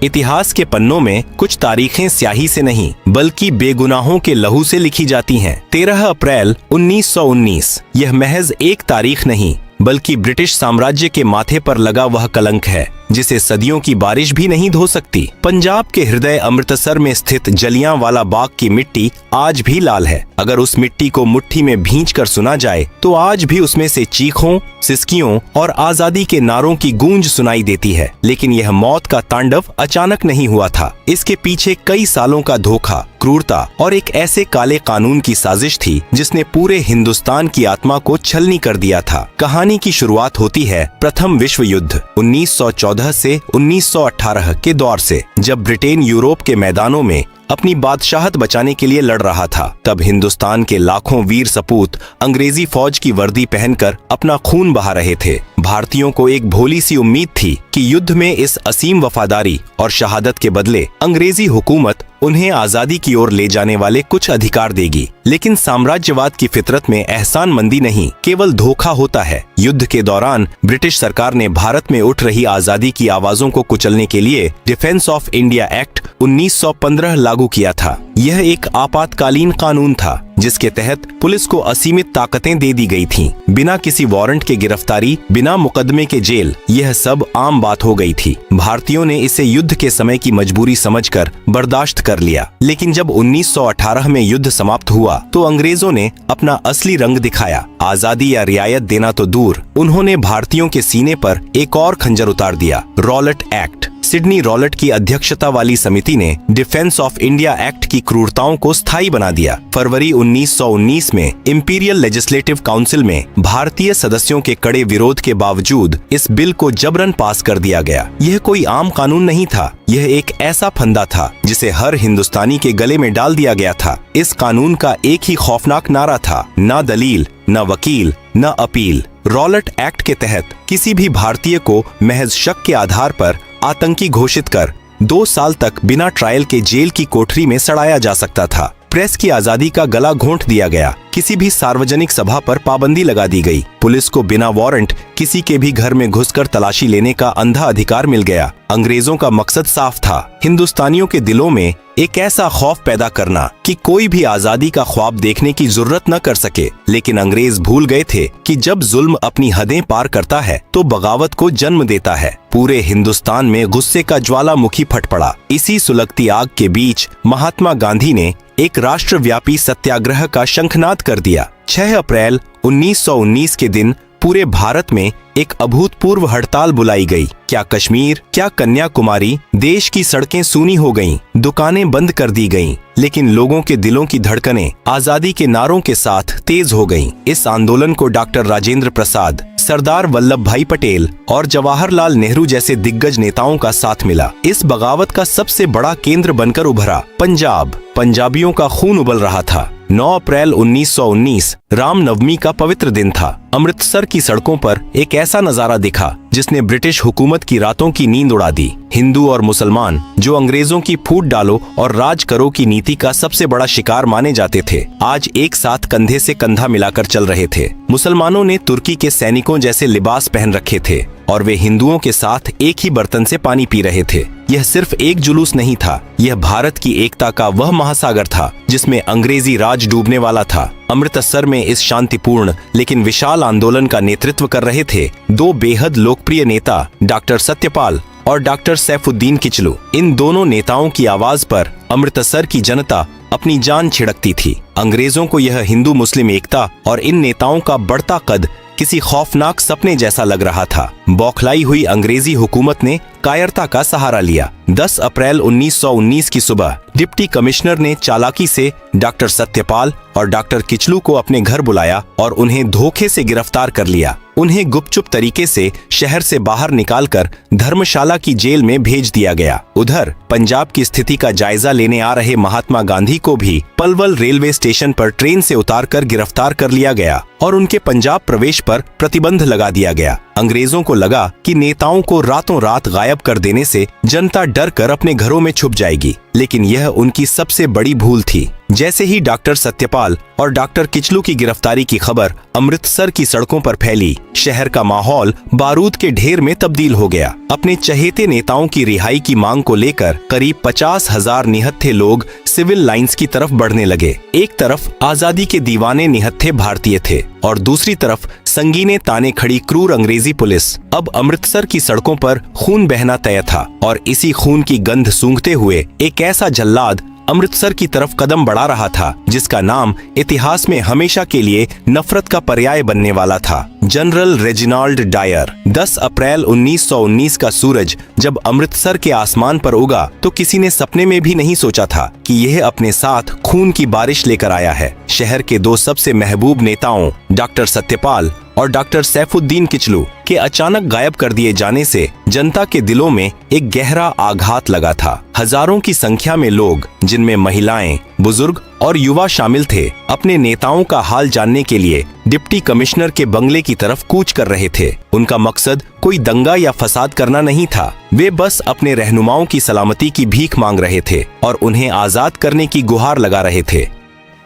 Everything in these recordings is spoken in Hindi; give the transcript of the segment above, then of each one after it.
इतिहास के पन्नों में कुछ तारीखें स्याही से नहीं बल्कि बेगुनाहों के लहू से लिखी जाती हैं। 13 अप्रैल 1919 यह महज एक तारीख नहीं बल्कि ब्रिटिश साम्राज्य के माथे पर लगा वह कलंक है जिसे सदियों की बारिश भी नहीं धो सकती। पंजाब के हृदय अमृतसर में स्थित जलियांवाला बाग की मिट्टी आज भी लाल है। अगर उस मिट्टी को मुट्ठी में भींच कर सुना जाए तो आज भी उसमें से चीखों, सिसकियों और आजादी के नारों की गूंज सुनाई देती है। लेकिन यह मौत का तांडव अचानक नहीं हुआ था। इसके पीछे कई सालों का धोखा, क्रूरता और एक ऐसे काले कानून की साजिश थी जिसने पूरे हिंदुस्तान की आत्मा को छलनी कर दिया था। कहानी की शुरुआत होती है प्रथम विश्व युद्ध 1914 से 1918 के दौर से, जब ब्रिटेन यूरोप के मैदानों में अपनी बादशाहत बचाने के लिए लड़ रहा था। तब हिंदुस्तान के लाखों वीर सपूत अंग्रेजी फौज की वर्दी पहनकर अपना खून बहा रहे थे। भारतीयों को एक भोली सी उम्मीद थी कि युद्ध में इस असीम वफादारी और शहादत के बदले अंग्रेजी हुकूमत उन्हें आजादी की ओर ले जाने वाले कुछ अधिकार देगी। लेकिन साम्राज्यवाद की फितरत में एहसानमंदी नहीं, केवल धोखा होता है। युद्ध के दौरान ब्रिटिश सरकार ने भारत में उठ रही आजादी की आवाजों को कुचलने के लिए डिफेंस ऑफ इंडिया एक्ट 1915 लागू किया था। यह एक आपातकालीन कानून था जिसके तहत पुलिस को असीमित ताकतें दे दी गई थीं। बिना किसी वारंट के गिरफ्तारी, बिना मुकदमे के जेल, यह सब आम बात हो गई थी। भारतीयों ने इसे युद्ध के समय की मजबूरी समझकर बर्दाश्त कर लिया। लेकिन जब 1918 में युद्ध समाप्त हुआ तो अंग्रेजों ने अपना असली रंग दिखाया। आजादी या रियायत देना तो दूर, उन्होंने भारतीयों के सीने पर एक और खंजर उतार दिया, रॉलेट एक्ट। सिडनी रॉलेट की अध्यक्षता वाली समिति ने डिफेंस ऑफ इंडिया एक्ट की क्रूरताओं को स्थायी बना दिया। फरवरी 1919 में इंपीरियल लेजिस्लेटिव काउंसिल में भारतीय सदस्यों के कड़े विरोध के बावजूद इस बिल को जबरन पास कर दिया गया। यह कोई आम कानून नहीं था, यह एक ऐसा फंदा था जिसे हर हिंदुस्तानी के गले में डाल दिया गया था। इस कानून का एक ही खौफनाक नारा था, ना दलील, न वकील, न अपील। रॉलेट एक्ट के तहत किसी भी भारतीय को महज शक के आधार पर आतंकी घोषित कर 2 साल तक बिना ट्रायल के जेल की कोठरी में सड़ाया जा सकता था। प्रेस की आजादी का गला घोंट दिया गया। किसी भी सार्वजनिक सभा पर पाबंदी लगा दी गई। पुलिस को बिना वारंट किसी के भी घर में घुसकर तलाशी लेने का अंधा अधिकार मिल गया। अंग्रेजों का मकसद साफ था, हिंदुस्तानियों के दिलों में एक ऐसा खौफ पैदा करना कि कोई भी आजादी का ख्वाब देखने की जुर्रत न कर सके। लेकिन अंग्रेज भूल गए थे कि जब जुल्म अपनी हदें पार करता है तो बगावत को जन्म देता है। पूरे हिंदुस्तान में गुस्से का ज्वालामुखी फट पड़ा। इसी सुलगती आग के बीच महात्मा गांधी ने एक राष्ट्रव्यापी सत्याग्रह का शंखनाद कर दिया। 6 अप्रैल 1919 के दिन पूरे भारत में एक अभूतपूर्व हड़ताल बुलाई गई। क्या कश्मीर, क्या कन्याकुमारी, देश की सड़कें सूनी हो गईं, दुकानें बंद कर दी गईं, लेकिन लोगों के दिलों की धड़कनें आजादी के नारों के साथ तेज हो गईं। इस आंदोलन को डॉक्टर राजेंद्र प्रसाद, सरदार वल्लभ भाई पटेल और जवाहरलाल नेहरू जैसे दिग्गज नेताओं का साथ मिला। इस बगावत का सबसे बड़ा केंद्र बनकर उभरा पंजाब। पंजाबियों का खून उबल रहा था। 9 अप्रैल 1919 रामनवमी का पवित्र दिन था। अमृतसर की सड़कों पर एक ऐसा नजारा दिखा जिसने ब्रिटिश हुकूमत की रातों की नींद उड़ा दी। हिंदू और मुसलमान, जो अंग्रेजों की फूट डालो और राज करो की नीति का सबसे बड़ा शिकार माने जाते थे, आज एक साथ कंधे से कंधा मिलाकर चल रहे थे। मुसलमानों ने तुर्की के सैनिकों जैसे लिबास पहन रखे थे और वे हिंदुओं के साथ एक ही बर्तन से पानी पी रहे थे। यह सिर्फ एक जुलूस नहीं था, यह भारत की एकता का वह महासागर था जिसमें अंग्रेजी राज डूबने वाला था। अमृतसर में इस शांतिपूर्ण लेकिन विशाल आंदोलन का नेतृत्व कर रहे थे 2 बेहद लोकप्रिय नेता, डॉक्टर सत्यपाल और डॉक्टर सैफुद्दीन किचलू। इन दोनों नेताओं की आवाज पर अमृतसर की जनता अपनी जान छिड़कती थी। अंग्रेजों को यह हिंदू मुस्लिम एकता और इन नेताओं का बढ़ता कद किसी खौफनाक सपने जैसा लग रहा था। बौखलाई हुई अंग्रेजी हुकूमत ने कायरता का सहारा लिया। 10 अप्रैल 1919 की सुबह डिप्टी कमिश्नर ने चालाकी से डॉक्टर सत्यपाल और डॉक्टर किचलू को अपने घर बुलाया और उन्हें धोखे से गिरफ्तार कर लिया। उन्हें गुपचुप तरीके से शहर से बाहर निकालकर धर्मशाला की जेल में भेज दिया गया। उधर पंजाब की स्थिति का जायजा लेने आ रहे महात्मा गांधी को भी पलवल रेलवे स्टेशन पर ट्रेन से उतारकर गिरफ्तार कर लिया गया और उनके पंजाब प्रवेश पर प्रतिबंध लगा दिया गया। अंग्रेजों को लगा कि नेताओं को रातों रात गायब कर देने से जनता डर कर अपने घरों में छुप जाएगी, लेकिन यह उनकी सबसे बड़ी भूल थी। जैसे ही डॉक्टर सत्यपाल और डॉक्टर किचलू की गिरफ्तारी की खबर अमृतसर की सड़कों पर फैली, शहर का माहौल बारूद के ढेर में तब्दील हो गया। अपने चहेते नेताओं की रिहाई की मांग को लेकर करीब 50,000 निहत्थे लोग सिविल लाइंस की तरफ बढ़ने लगे। एक तरफ आजादी के दीवाने निहत्थे भारतीय थे और दूसरी तरफ संगीने ताने खड़ी क्रूर अंग्रेजी पुलिस। अब अमृतसर की सड़कों पर खून बहना तय था और इसी खून की गंध सूंघते हुए एक ऐसा जल्लाद अमृतसर की तरफ कदम बढ़ा रहा था जिसका नाम इतिहास में हमेशा के लिए नफरत का पर्याय बनने वाला था, जनरल रेजिनाल्ड डायर। 10 अप्रैल 1919 का सूरज जब अमृतसर के आसमान पर उगा तो किसी ने सपने में भी नहीं सोचा था कि यह अपने साथ खून की बारिश लेकर आया है। शहर के दो सबसे महबूब नेताओं डॉक्टर सत्यपाल और डॉक्टर सैफुद्दीन किचलू के अचानक गायब कर दिए जाने से जनता के दिलों में एक गहरा आघात लगा था। हजारों की संख्या में लोग, जिनमें महिलाएं, बुजुर्ग और युवा शामिल थे, अपने नेताओं का हाल जानने के लिए डिप्टी कमिश्नर के बंगले की तरफ कूच कर रहे थे। उनका मकसद कोई दंगा या फसाद करना नहीं था, वे बस अपने रहनुमाओं की सलामती की भीख मांग रहे थे और उन्हें आजाद करने की गुहार लगा रहे थे।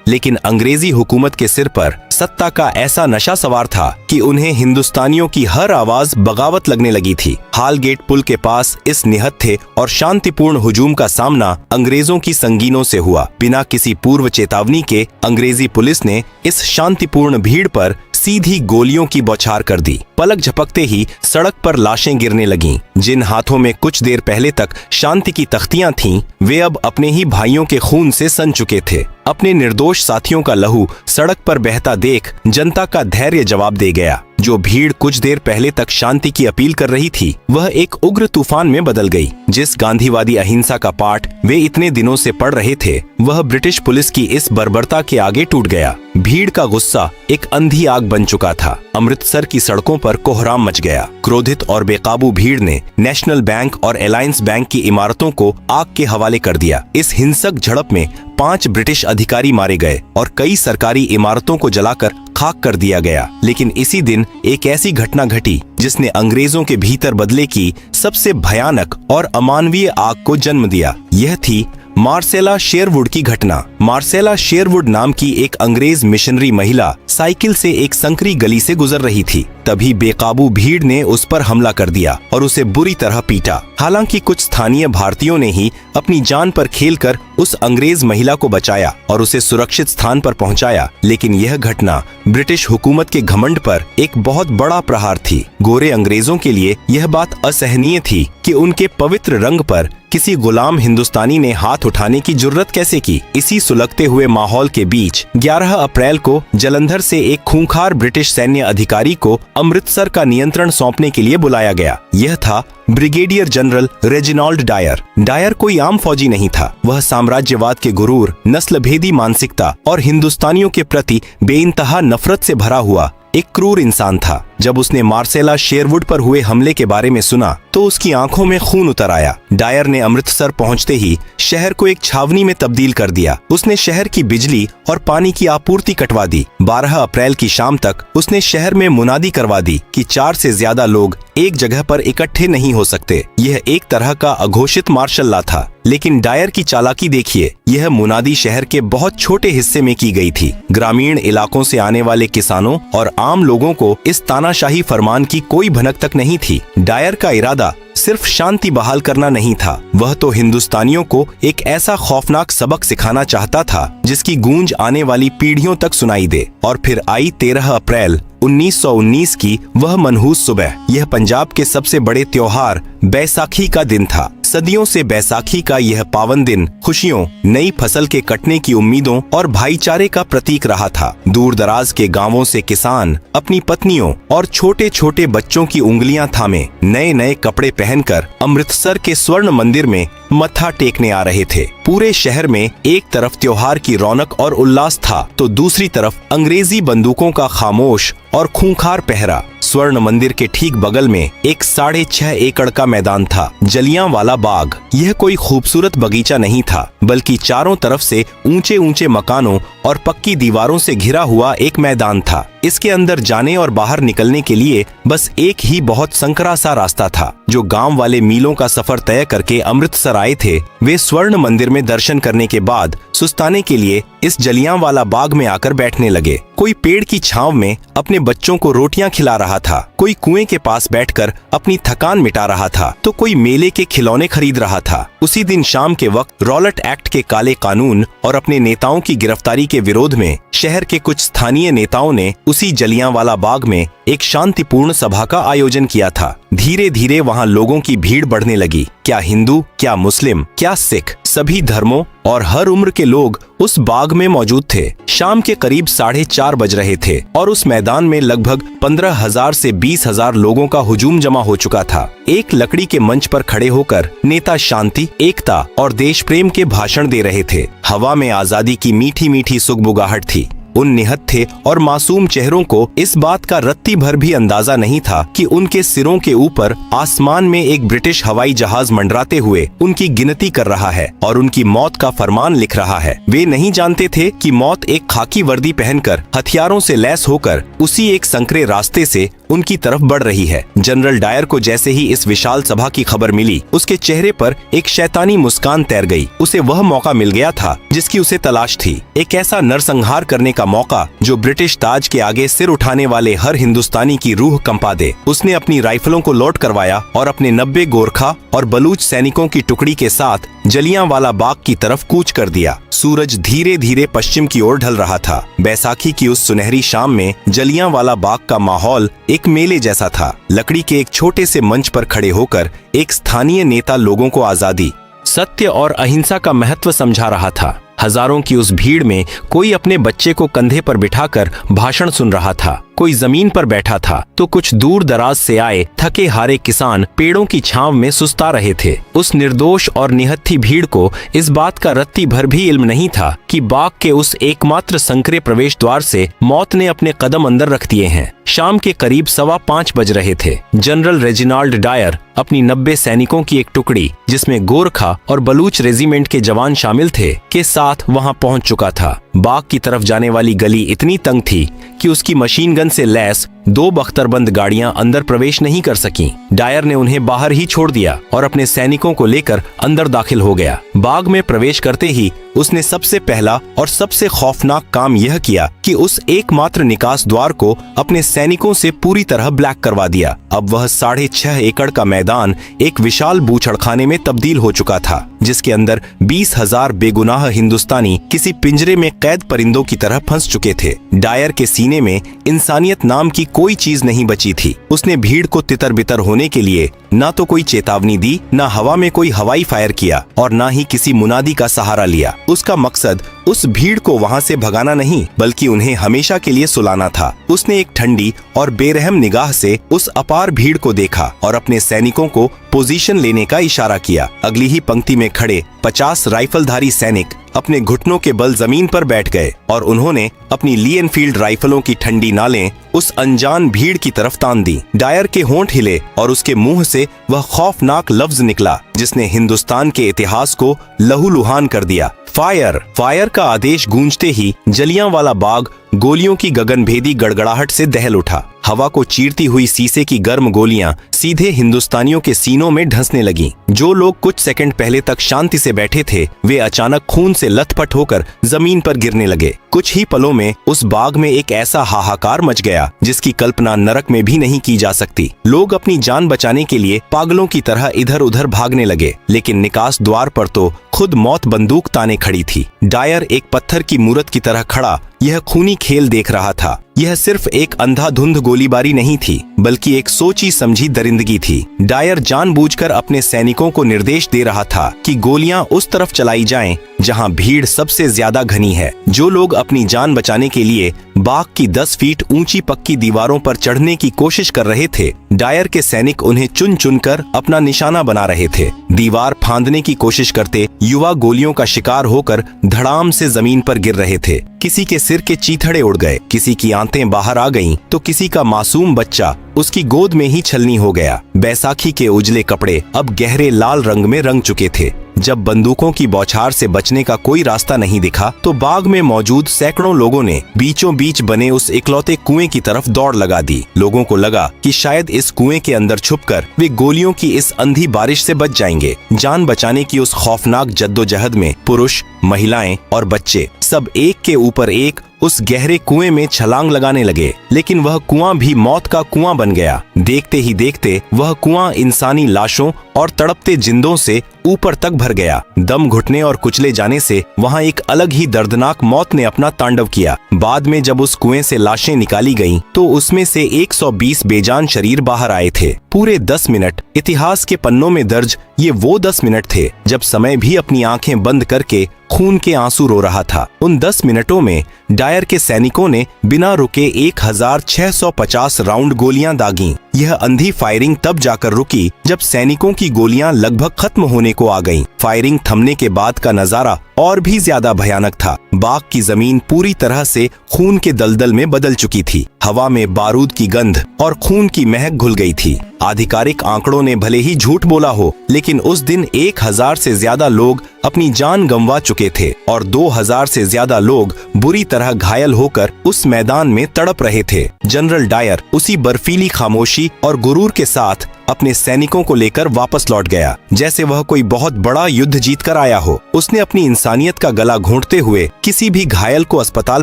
लेकिन अंग्रेजी हुकूमत के सिर पर सत्ता का ऐसा नशा सवार था कि उन्हें हिंदुस्तानियों की हर आवाज बगावत लगने लगी थी। हालगेट पुल के पास इस निहत्थे और शांतिपूर्ण हुजूम का सामना अंग्रेजों की संगीनों से हुआ। बिना किसी पूर्व चेतावनी के अंग्रेजी पुलिस ने इस शांतिपूर्ण भीड़ पर सीधी गोलियों की बौछार कर दी। पलक झपकते ही सड़क पर लाशें गिरने लगीं। जिन हाथों में कुछ देर पहले तक शांति की तख्तियां थीं, वे अब अपने ही भाइयों के खून से सन चुके थे। अपने निर्दोष साथियों का लहू सड़क पर बहता देख जनता का धैर्य जवाब दे गया। जो भीड़ कुछ देर पहले तक शांति की अपील कर रही थी, वह एक उग्र तूफान में बदल गई। जिस गांधीवादी अहिंसा का पाठ वे इतने दिनों से पढ़ रहे थे, वह ब्रिटिश पुलिस की इस बर्बरता के आगे टूट गया। भीड़ का गुस्सा एक अंधी आग बन चुका था। अमृतसर की सड़कों पर कोहराम मच गया। क्रोधित और बेकाबू भीड़ ने नेशनल बैंक और अलायंस बैंक की इमारतों को आग के हवाले कर दिया। इस हिंसक झड़प में 5 ब्रिटिश अधिकारी मारे गए और कई सरकारी इमारतों को जलाकर खाक कर दिया गया। लेकिन इसी दिन एक ऐसी घटना घटी जिसने अंग्रेजों के भीतर बदले की सबसे भयानक और अमानवीय आग को जन्म दिया। यह थी मार्सेला शेरवुड की घटना। मार्सेला शेरवुड नाम की एक अंग्रेज मिशनरी महिला साइकिल से एक संकरी गली से गुजर रही थी। तभी बेकाबू भीड़ ने उस पर हमला कर दिया और उसे बुरी तरह पीटा। हालांकि कुछ स्थानीय भारतीयों ने ही अपनी जान पर खेलकर उस अंग्रेज महिला को बचाया और उसे सुरक्षित स्थान पर पहुंचाया, लेकिन यह घटना ब्रिटिश हुकूमत के घमंड पर एक बहुत बड़ा प्रहार थी। गोरे अंग्रेजों के लिए यह बात असहनीय थी कि उनके पवित्र रंग पर किसी गुलाम हिंदुस्तानी ने हाथ उठाने की जुर्रत कैसे की। इसी सुलगते हुए माहौल के बीच 11 अप्रैल को जालंधर से एक खूंखार ब्रिटिश सैन्य अधिकारी को अमृतसर का नियंत्रण सौंपने के लिए बुलाया गया। यह था brigadier general Reginald Dyer. Dyer कोई आम फौजी नहीं था। वह साम्राज्यवाद के गुरूर, नस्लभेदी मानसिकता और हिंदुस्तानियों के प्रति बेइंतहा नफरत से भरा हुआ एक क्रूर इंसान था। जब उसने मार्सेला शेरवुड पर हुए हमले के बारे में सुना तो उसकी आंखों में खून उतर आया। डायर ने अमृतसर पहुंचते ही शहर को एक छावनी में तब्दील कर दिया। उसने शहर की बिजली और पानी की आपूर्ति कटवा दी। 12 अप्रैल की शाम तक उसने शहर में मुनादी करवा दी कि 4 से ज्यादा लोग एक जगह पर इकट्ठे नहीं हो सकते। यह एक तरह का अघोषित मार्शल लॉ था। लेकिन डायर की चालाकी देखिए, यह मुनादी शहर के बहुत छोटे हिस्से में की गई थी। ग्रामीण इलाकों से आने वाले किसानों और आम लोगों को इस तानाशाही फरमान की कोई भनक तक नहीं थी। डायर का इरादा सिर्फ शांति बहाल करना नहीं था, वह तो हिंदुस्तानियों को एक ऐसा खौफनाक सबक सिखाना चाहता था जिसकी गूंज आने वाली पीढ़ियों तक सुनाई दे। और फिर आई 13 अप्रैल 1919 की वह मनहूस सुबह। यह पंजाब के सबसे बड़े त्योहार बैसाखी का दिन था। सदियों से बैसाखी का यह पावन दिन खुशियों, नई फसल के कटने की उम्मीदों और भाईचारे का प्रतीक रहा था। दूर दराज के गांवों से किसान अपनी पत्नियों और छोटे छोटे बच्चों की उंगलियां थामे नए नए कपड़े पहनकर अमृतसर के स्वर्ण मंदिर में मत्था टेकने आ रहे थे। पूरे शहर में एक तरफ त्योहार की रौनक और उल्लास था तो दूसरी तरफ अंग्रेजी बंदूकों का खामोश और खूंखार पहरा। स्वर्ण मंदिर के ठीक बगल में एक 6.5 एकड़ का मैदान था, जलियांवाला बाग। यह कोई खूबसूरत बगीचा नहीं था, बल्कि चारों तरफ से ऊंचे ऊंचे मकानों और पक्की दीवारों से घिरा हुआ एक मैदान था। इसके अंदर जाने और बाहर निकलने के लिए बस एक ही बहुत संकरा सा रास्ता था। जो गांव वाले मीलों का सफर तय करके अमृतसर आए थे, वे स्वर्ण मंदिर में दर्शन करने के बाद सुस्ताने के लिए इस जलियांवाला बाग में आकर बैठने लगे। कोई पेड़ की छांव में अपने बच्चों को रोटियां खिला रहा था, कोई कुएं के पास बैठकर अपनी थकान मिटा रहा था, तो कोई मेले के खिलौने खरीद रहा था। उसी दिन शाम के वक्त रॉलेट एक्ट के काले कानून और अपने नेताओं की गिरफ्तारी के विरोध में शहर के कुछ स्थानीय नेताओं ने उसी जलियांवाला बाग में एक शांतिपूर्ण सभा का आयोजन किया था। धीरे धीरे वहां लोगों की भीड़ बढ़ने लगी। क्या हिंदू, क्या मुस्लिम, क्या सिख, सभी धर्मों और हर उम्र के लोग उस बाग में मौजूद थे। शाम के करीब 4:30 बज रहे थे और उस मैदान में लगभग 15,000 से 20,000 लोगों का हुजूम जमा हो चुका था। एक लकड़ी के मंच पर खड़े होकर नेता शांति, एकता और देश प्रेम के भाषण दे रहे थे। हवा में आजादी की मीठी मीठी सुगबुगाहट थी। उन निहत्थे और मासूम चेहरों को इस बात का रत्ती भर भी अंदाजा नहीं था कि उनके सिरों के ऊपर आसमान में एक ब्रिटिश हवाई जहाज मंडराते हुए उनकी गिनती कर रहा है और उनकी मौत का फरमान लिख रहा है। वे नहीं जानते थे कि मौत एक खाकी वर्दी पहनकर हथियारों से लैस होकर उसी एक संकरे रास्ते से उनकी तरफ बढ़ रही है। जनरल डायर को जैसे ही इस विशाल सभा की खबर मिली, उसके चेहरे पर एक शैतानी मुस्कान तैर गई। उसे वह मौका मिल गया था जिसकी उसे तलाश थी, एक ऐसा नरसंहार करने का मौका जो ब्रिटिश ताज के आगे सिर उठाने वाले हर हिंदुस्तानी की रूह कंपा दे। उसने अपनी राइफलों को लोड करवाया और अपने 90 गोरखा और बलूच सैनिकों की टुकड़ी के साथ जलियांवाला बाग की तरफ कूच कर दिया। सूरज धीरे धीरे पश्चिम की ओर ढल रहा था। बैसाखी की उस सुनहरी शाम में जलियांवाला बाग का माहौल एक मेले जैसा था। लकड़ी के एक छोटे से मंच पर खड़े होकर एक स्थानीय नेता लोगों को आजादी, सत्य और अहिंसा का महत्व समझा रहा था। हजारों की उस भीड़ में कोई अपने बच्चे को कंधे पर बिठाकर भाषण सुन रहा था, कोई जमीन पर बैठा था तो कुछ दूर दराज से आए थके हारे किसान पेड़ों की छांव में सुस्ता रहे थे। उस निर्दोष और निहत्थी भीड़ को इस बात का रत्ती भर भी इल्म नहीं था कि बाग के उस एकमात्र संकरे प्रवेश द्वार से मौत ने अपने कदम अंदर रख दिए हैं। शाम के करीब 5:15 बज रहे थे। जनरल रेजिनाल्ड डायर अपनी 90 सैनिकों की एक टुकड़ी, जिसमें गोरखा और बलूच रेजिमेंट के जवान शामिल थे, के साथ वहां पहुंच चुका था। बाग की तरफ जाने वाली गली इतनी तंग थी कि उसकी मशीन गन से लैस 2 बख्तरबंद गाड़ियां अंदर प्रवेश नहीं कर सकीं। डायर ने उन्हें बाहर ही छोड़ दिया और अपने सैनिकों को लेकर अंदर दाखिल हो गया। बाग में प्रवेश करते ही उसने सबसे पहला और सबसे खौफनाक काम यह किया कि उस एकमात्र निकास द्वार को अपने सैनिकों से पूरी तरह ब्लैक करवा दिया। अब वह 6.5 एकड़ का मैदान एक विशाल बूचड़खाने में तब्दील हो चुका था, जिसके अंदर 20,000 बेगुनाह हिंदुस्तानी किसी पिंजरे में कैद परिंदों की तरह फंस चुके थे। डायर के सीने में इंसानियत नाम की कोई चीज नहीं बची थी। उसने भीड़ को तितर बितर होने के लिए ना तो कोई चेतावनी दी, ना हवा में कोई हवाई फायर किया और ना ही किसी मुनादी का सहारा लिया। उसका मकसद उस भीड़ को वहां से भगाना नहीं, बल्कि उन्हें हमेशा के लिए सुलाना था। उसने एक ठंडी और बेरहम निगाह से उस अपार भीड़ को देखा और अपने सैनिकों को पोजीशन लेने का इशारा किया। अगली ही पंक्ति में खड़े 50 राइफलधारी सैनिक अपने घुटनों के बल जमीन पर बैठ गए और उन्होंने अपनी ली एनफील्ड राइफलों की ठंडी नालें उस अनजान भीड़ की तरफ तान दी। डायर के होंठ हिले और उसके मुंह से वह खौफनाक लफ्ज निकला जिसने हिंदुस्तान के इतिहास को लहूलुहान कर दिया। फायर! फायर का आदेश गूंजते ही जलियांवाला बाग गोलियों की गगनभेदी गड़गड़ाहट से दहल उठा। हवा को चीरती हुई शीशे की गर्म गोलियां सीधे हिंदुस्तानियों के सीनों में ढंसने लगीं। जो लोग कुछ सेकंड पहले तक शांति से बैठे थे, वे अचानक खून से लथपथ होकर जमीन पर गिरने लगे। कुछ ही पलों में उस बाग में एक ऐसा हाहाकार मच गया जिसकी कल्पना नरक में भी नहीं की जा सकती। लोग अपनी जान बचाने के लिए पागलों की तरह इधर उधर भागने लगे, लेकिन निकास द्वार पर तो खुद मौत बंदूक ताने खड़ी थी। डायर एक पत्थर की मूरत की तरह खड़ा यह खूनी खेल देख रहा था। यह सिर्फ एक अंधाधुंध गोलीबारी नहीं थी, बल्कि एक सोची समझी दरिंदगी थी। डायर जानबूझकर अपने सैनिकों को निर्देश दे रहा था कि गोलियां उस तरफ चलाई जाएं जहां भीड़ सबसे ज्यादा घनी है। जो लोग अपनी जान बचाने के लिए बाग की 10 फीट ऊंची पक्की दीवारों पर चढ़ने की कोशिश कर रहे थे, डायर के सैनिक उन्हें चुन चुनकर अपना निशाना बना रहे थे। दीवार फांदने की कोशिश करते युवा गोलियों का शिकार होकर धड़ाम से जमीन पर गिर रहे थे। किसी के सिर के चीथड़े उड़ गए, किसी की आंतें बाहर आ गईं, तो किसी का मासूम बच्चा उसकी गोद में ही छलनी हो गया। बैसाखी के उजले कपड़े अब गहरे लाल रंग में रंग चुके थे। जब बंदूकों की बौछार से बचने का कोई रास्ता नहीं दिखा, तो बाग में मौजूद सैकड़ों लोगों ने बीचों बीच बने उस इकलौते कुएं की तरफ दौड़ लगा दी। लोगों को लगा कि शायद इस कुएं के अंदर छुपकर वे गोलियों की इस अंधी बारिश से बच जाएंगे। जान बचाने की उस खौफनाक जद्दोजहद में पुरुष, महिलाएं और बच्चे सब एक के ऊपर एक उस गहरे कुएं में छलांग लगाने लगे। लेकिन वह कुआं भी मौत का कुआं बन गया। देखते ही देखते वह कुआं इंसानी लाशों और तड़पते जिंदों से ऊपर तक भर गया। दम घुटने और कुचले जाने से वहां एक अलग ही दर्दनाक मौत ने अपना तांडव किया। बाद में जब उस कुएं से लाशें निकाली गईं, तो उसमें से 120 बेजान शरीर बाहर आए थे। पूरे 10 मिनट इतिहास के पन्नों में दर्ज ये वो 10 मिनट थे जब समय भी अपनी आंखें बंद करके खून के आंसू रो रहा था। उन 10 मिनटों में डायर के सैनिकों ने बिना रुके 1650 राउंड गोलियां दागीं। यह अंधी फायरिंग तब जाकर रुकी जब सैनिकों की गोलियां लगभग खत्म होने को आ गईं। फायरिंग थमने के बाद का नजारा और भी ज्यादा भयानक था। बाग की जमीन पूरी तरह से खून के दलदल में बदल चुकी थी। हवा में बारूद की गंध और खून की महक घुल गई थी। आधिकारिक आंकड़ों ने भले ही झूठ बोला हो, लेकिन उस दिन 1000 से ज्यादा लोग अपनी जान गंवा चुके थे और 2000 से ज्यादा लोग बुरी तरह घायल होकर उस मैदान में तड़प रहे थे। जनरल डायर उसी बर्फीली खामोशी और गुरूर के साथ अपने सैनिकों को लेकर वापस लौट गया, जैसे वह कोई बहुत बड़ा युद्ध जीत कर आया हो। उसने अपनी इंसानियत का गला घोंटते हुए किसी भी घायल को अस्पताल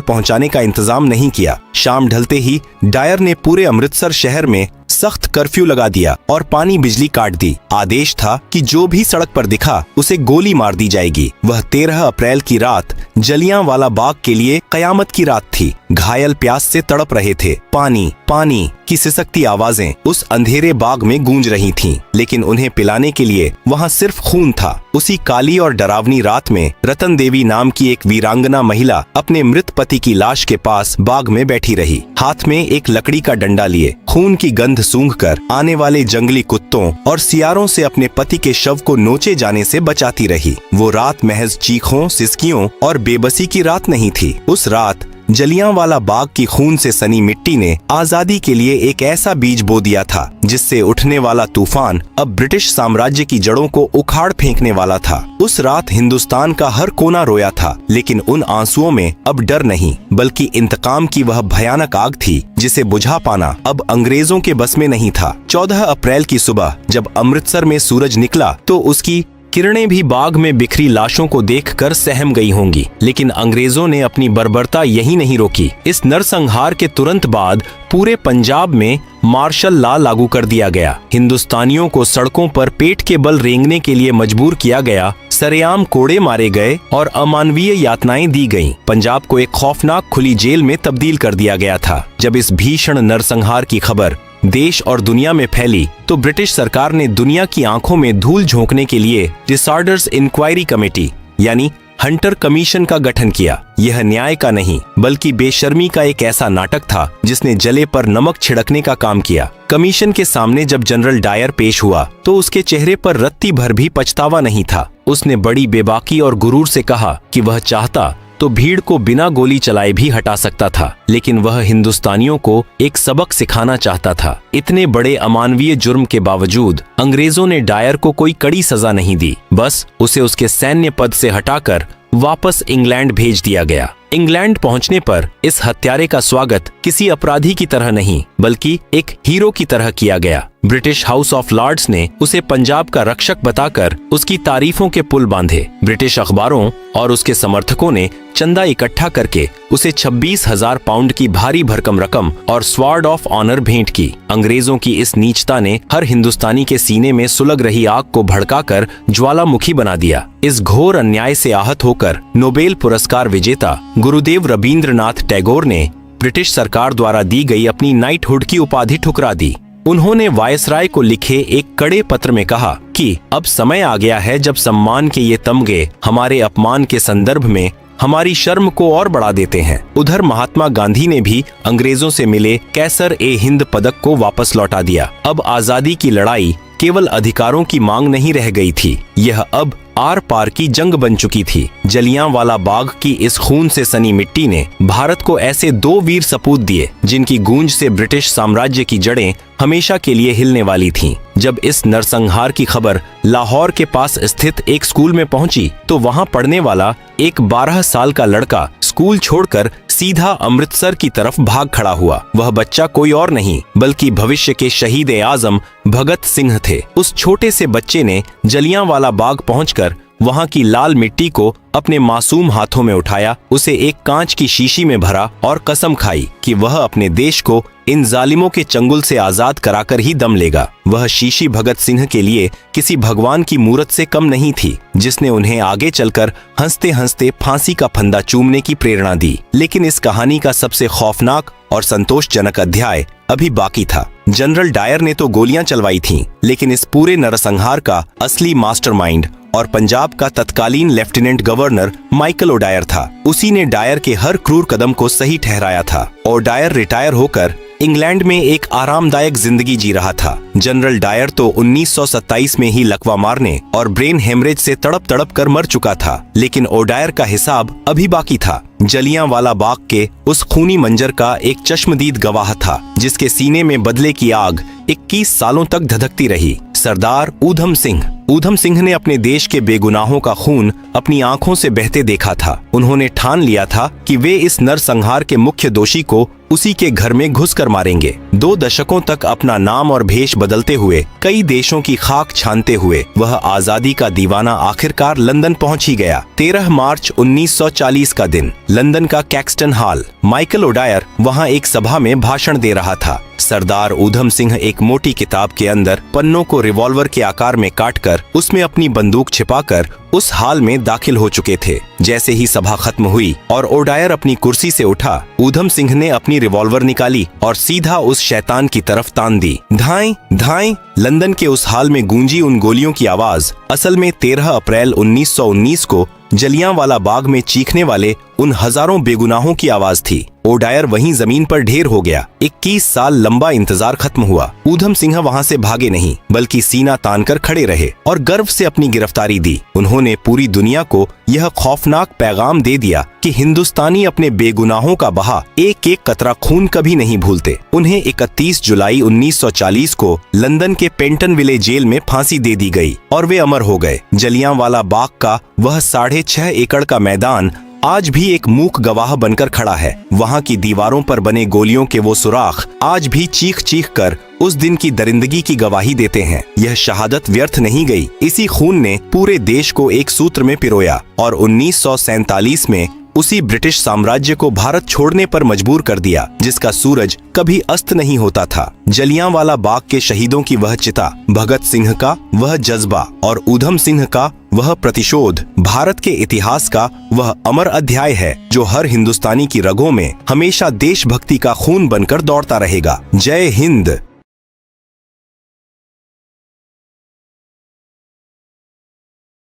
पहुंचाने का इंतजाम नहीं किया। शाम ढलते ही डायर ने पूरे अमृतसर शहर में सख्त कर्फ्यू लगा दिया और पानी बिजली काट दी। आदेश था कि जो भी सड़क पर दिखा उसे गोली मार दी जाएगी। वह 13 अप्रैल की रात जलियांवाला बाग के लिए कयामत की रात थी। घायल प्यास से तड़प रहे थे। पानी पानी की सिसकती आवाजें उस अंधेरे बाग में गूंज रही थीं, लेकिन उन्हें पिलाने के लिए वहां सिर्फ खून था। उसी काली और डरावनी रात में रतन देवी नाम की एक वीरांगना महिला अपने मृत पति की लाश के पास बाग में बैठी रही, हाथ में एक लकड़ी का डंडा लिए, खून की गंध सूंघकर आने वाले जंगली कुत्तों और सियारों से अपने पति के शव को नोचे जाने से बचाती रही। वो रात महज चीखों, सिसकियों और बेबसी की रात नहीं थी। उस रात जलियांवाला बाग की खून से सनी मिट्टी ने आजादी के लिए एक ऐसा बीज बो दिया था जिससे उठने वाला तूफान अब ब्रिटिश साम्राज्य की जड़ों को उखाड़ फेंकने वाला था। उस रात हिंदुस्तान का हर कोना रोया था, लेकिन उन आंसुओं में अब डर नहीं, बल्कि इंतकाम की वह भयानक आग थी जिसे बुझा पाना अब अंग्रेजों के बस में नहीं था। 14 अप्रैल की सुबह जब अमृतसर में सूरज निकला तो उसकी किरणें भी बाग में बिखरी लाशों को देखकर सहम गई होंगी, लेकिन अंग्रेजों ने अपनी बर्बरता यही नहीं रोकी। इस नरसंहार के तुरंत बाद पूरे पंजाब में मार्शल लॉ लागू कर दिया गया। हिंदुस्तानियों को सड़कों पर पेट के बल रेंगने के लिए मजबूर किया गया। सरेआम कोड़े मारे गए और अमानवीय यातनाएं दी गईं। पंजाब को एक खौफनाक खुली जेल में तब्दील कर दिया गया था। जब इस भीषण नरसंहार की खबर देश और दुनिया में फैली तो ब्रिटिश सरकार ने दुनिया की आंखों में धूल झोंकने के लिए डिसऑर्डर्स इंक्वायरी कमेटी यानी हंटर कमीशन का गठन किया। यह न्याय का नहीं बल्कि बेशर्मी का एक ऐसा नाटक था जिसने जले पर नमक छिड़कने का काम किया। कमीशन के सामने जब जनरल डायर पेश हुआ तो उसके चेहरे पर रत्ती भर भी पछतावा नहीं था। उसने बड़ी बेबाकी और गुरूर से कहा कि वह चाहता तो भीड़ को बिना गोली चलाए भी हटा सकता था, लेकिन वह हिंदुस्तानियों को एक सबक सिखाना चाहता था। इतने बड़े अमानवीय जुर्म के बावजूद अंग्रेजों ने डायर को कोई कड़ी सजा नहीं दी, बस उसे उसके सैन्य पद से हटाकर वापस इंग्लैंड भेज दिया गया। इंग्लैंड पहुंचने पर इस हत्यारे का स्वागत किसी अपराधी की तरह नहीं बल्कि एक हीरो की तरह किया गया। ब्रिटिश हाउस ऑफ लॉर्ड्स ने उसे पंजाब का रक्षक बताकर उसकी तारीफों के पुल बांधे। ब्रिटिश अखबारों और उसके समर्थकों ने चंदा इकट्ठा करके उसे 26,000 पाउंड की भारी भरकम रकम और स्वॉर्ड ऑफ ऑनर भेंट की। अंग्रेजों की इस नीचता ने हर हिंदुस्तानी के सीने में सुलग रही आग को भड़काकर ज्वालामुखी बना दिया। इस घोर अन्याय से आहत होकर नोबेल पुरस्कार विजेता गुरुदेव रवींद्रनाथ टैगोर ने ब्रिटिश सरकार द्वारा दी गई अपनी नाइटहुड की उपाधि ठुकरा दी। उन्होंने वायसराय को लिखे एक कड़े पत्र में कहा कि अब समय आ गया है जब सम्मान के ये तमगे हमारे अपमान के संदर्भ में हमारी शर्म को और बढ़ा देते हैं। उधर महात्मा गांधी ने भी अंग्रेजों से मिले कैसर-ए-हिंद पदक को वापस लौटा दिया। अब आजादी की लड़ाई केवल अधिकारों की मांग नहीं रह गई थी, यह अब आर पार की जंग बन चुकी थी। जलियांवाला बाग की इस खून से सनी मिट्टी ने भारत को ऐसे दो वीर सपूत दिए जिनकी गूंज से ब्रिटिश साम्राज्य की जड़ें हमेशा के लिए हिलने वाली थीं। जब इस नरसंहार की खबर लाहौर के पास स्थित एक स्कूल में पहुंची तो वहां पढ़ने वाला एक 12 साल का लड़का स्कूल छोड़कर सीधा अमृतसर की तरफ भाग खड़ा हुआ। वह बच्चा कोई और नहीं बल्कि भविष्य के शहीद-ए-आजम भगत सिंह थे। उस छोटे से बच्चे ने जलियांवाला बाग पहुंचकर वहां की लाल मिट्टी को अपने मासूम हाथों में उठाया, उसे एक कांच की शीशी में भरा और कसम खाई कि वह अपने देश को इन जालिमों के चंगुल से आजाद कराकर ही दम लेगा। वह शीशी भगत सिंह के लिए किसी भगवान की मूरत से कम नहीं थी, जिसने उन्हें आगे चलकर हंसते हंसते फांसी का फंदा चूमने की प्रेरणा दी। लेकिन इस कहानी का सबसे खौफनाक और संतोषजनक अध्याय अभी बाकी था। जनरल डायर ने तो गोलियां चलवाई थीं, लेकिन इस पूरे नरसंहार का असली मास्टरमाइंड और पंजाब का तत्कालीन लेफ्टिनेंट गवर्नर माइकल ओडायर था। उसी ने डायर के हर क्रूर कदम को सही ठहराया था। ओडायर रिटायर होकर इंग्लैंड में एक आरामदायक जिंदगी जी रहा था। जनरल डायर तो 1927 में ही लकवा मारने और ब्रेन हेमरेज से तड़प तड़प कर मर चुका था, लेकिन ओडायर का हिसाब अभी बाकी था। जलियांवाला बाग के उस खूनी मंजर का एक चश्मदीद गवाह था, जिसके सीने में बदले की आग 21 सालों तक धधकती रही। सरदार ऊधम सिंह। ऊधम सिंह ने अपने देश के बेगुनाहों का खून अपनी आंखों से बहते देखा था। उन्होंने ठान लिया था कि वे इस नरसंहार के मुख्य दोषी को उसी के घर में घुसकर मारेंगे। 2 दशकों तक अपना नाम और भेष बदलते हुए, कई देशों की खाक छानते हुए वह आजादी का दीवाना आखिरकार लंदन पहुंच ही गया। 13 मार्च 1940 का दिन, लंदन का कैक्सटन हॉल। माइकल ओडायर वहां एक सभा में भाषण दे रहा था। सरदार ऊधम सिंह एक मोटी किताब के अंदर पन्नों को रिवॉल्वर के आकार में काटकर उसमें अपनी बंदूक छिपाकर उस हाल में दाखिल हो चुके थे। जैसे ही सभा खत्म हुई और ओडायर अपनी कुर्सी से उठा, ऊधम सिंह ने अपनी रिवॉल्वर निकाली और सीधा उस शैतान की तरफ तान दी। धाएं धाएं। लंदन के उस हाल में गूंजी उन गोलियों की आवाज असल में 13 अप्रैल 1919 को जलियांवाला बाग में चीखने वाले उन हजारों बेगुनाहों की आवाज थी। ओडायर वहीं जमीन पर ढेर हो गया। 21 साल लंबा इंतजार खत्म हुआ। ऊधम सिंह वहां से भागे नहीं, बल्कि सीना तानकर खड़े रहे और गर्व से अपनी गिरफ्तारी दी। उन्होंने पूरी दुनिया को यह खौफनाक पैगाम दे दिया कि हिंदुस्तानी अपने बेगुनाहों का बहा एक एक कतरा खून कभी नहीं भूलते। उन्हें 31 जुलाई 1940 को लंदन के पेंटनविले जेल में फांसी दे दी गई और वे अमर हो गए। जलियांवाला बाग का वह 6.5 एकड़ का मैदान आज भी एक मूक गवाह बनकर खड़ा है। वहाँ की दीवारों पर बने गोलियों के वो सुराख आज भी चीख चीख कर उस दिन की दरिंदगी की गवाही देते हैं। यह शहादत व्यर्थ नहीं गई। इसी खून ने पूरे देश को एक सूत्र में पिरोया और 1947 में उसी ब्रिटिश साम्राज्य को भारत छोड़ने पर मजबूर कर दिया, जिसका सूरज कभी अस्त नहीं होता था। जलियांवाला बाग के शहीदों की वह चिता, भगत सिंह का वह जज्बा और ऊधम सिंह का वह प्रतिशोध भारत के इतिहास का वह अमर अध्याय है, जो हर हिंदुस्तानी की रगों में हमेशा देशभक्ति का खून बनकर दौड़ता रहेगा। जय हिंद।